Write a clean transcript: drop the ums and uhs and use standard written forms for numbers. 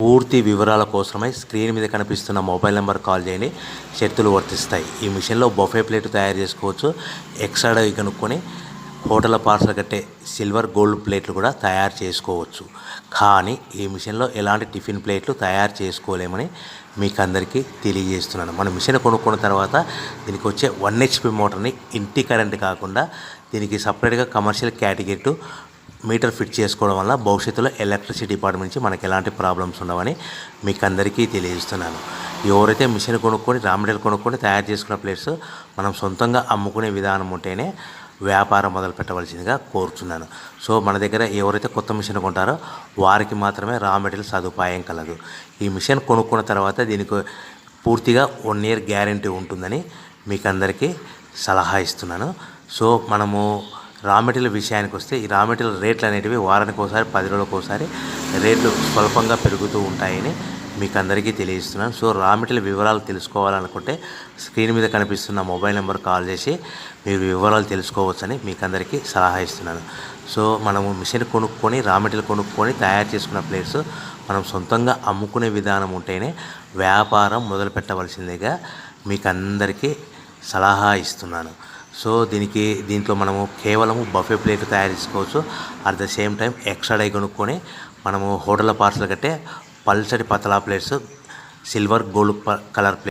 పూర్తి వివరాల కోసమై స్క్రీన్ మీద కనిపిస్తున్న మొబైల్ నెంబర్ కాల్ చేయండి. షరతులు వర్తిస్తాయి. ఈ మిషన్లో బఫే ప్లేట్ తయారు చేసుకోవచ్చు. ఎక్స్ట్రా డై కనుక్కొని హోటల్ పార్సల్ కట్టే సిల్వర్ గోల్డ్ ప్లేట్లు కూడా తయారు చేసుకోవచ్చు. కానీ ఈ మిషన్లో ఎలాంటి టిఫిన్ ప్లేట్లు తయారు చేసుకోలేమని మీకు అందరికీ తెలియజేస్తున్నాను. మన మిషన్ కొనుక్కున్న తర్వాత దీనికి వచ్చే 1 HP మోటార్ని ఇంటి కరెంట్ కాకుండా దీనికి సపరేట్గా కమర్షియల్ కేటగిరీ మీటర్ ఫిట్ చేసుకోవడం వల్ల భవిష్యత్తులో ఎలక్ట్రిసిటీ డిపార్ట్మెంట్ నుంచి మనకి ఎలాంటి ప్రాబ్లమ్స్ ఉండవని మీకు అందరికీ తెలియజేస్తున్నాను. ఎవరైతే మిషన్ కొనుక్కొని రా మెటీరియల్ కొనుక్కొని తయారు చేసుకున్న ప్లేట్స్ మనం సొంతంగా అమ్ముకునే విధానం ఉంటేనే వ్యాపారం మొదలు పెట్టవలసిందిగా కోరుచున్నాను. సో మన దగ్గర ఎవరైతే కొత్త మిషన్ కొంటారో వారికి మాత్రమే రా మెటీరియల్ సదుపాయం కలదు. ఈ మిషన్ కొనుక్కున్న తర్వాత దీనికి పూర్తిగా 1 year గ్యారంటీ ఉంటుందని మీకు అందరికీ సలహా ఇస్తున్నాను. సో మనము రా మెటీరియల్ విషయానికి వస్తే ఈ రా మెటీరియల్ రేట్లు అనేటివి వారానికి ఒకసారి 10 రోజులకు ఒకసారి రేట్లు స్వల్పంగా పెరుగుతూ ఉంటాయని మీకు అందరికీ తెలియజేస్తున్నాను. సో రా మెటీరియల్ వివరాలు తెలుసుకోవాలనుకుంటే స్క్రీన్ మీద కనిపిస్తున్న మొబైల్ నెంబర్ కాల్ చేసి మీరు వివరాలు తెలుసుకోవచ్చని మీకు అందరికీ సలహా ఇస్తున్నాను. సో మనము మిషన్ కొనుక్కొని రా మెటీరియల్ కొనుక్కొని తయారు చేసుకున్న ప్లేట్స్ మనం సొంతంగా అమ్ముకునే విధానం ఉంటేనే వ్యాపారం మొదలు పెట్టవలసిందిగా మీకు అందరికీ సలహా ఇస్తున్నాను. సో దీంట్లో మనము కేవలము బఫే ప్లేట్ తయారు చేసుకోవచ్చు. At the same time extra die కొనుక్కొని మనము హోటల్ పార్సల్ కట్టే పల్చటి పతలా plates silver gold colour plate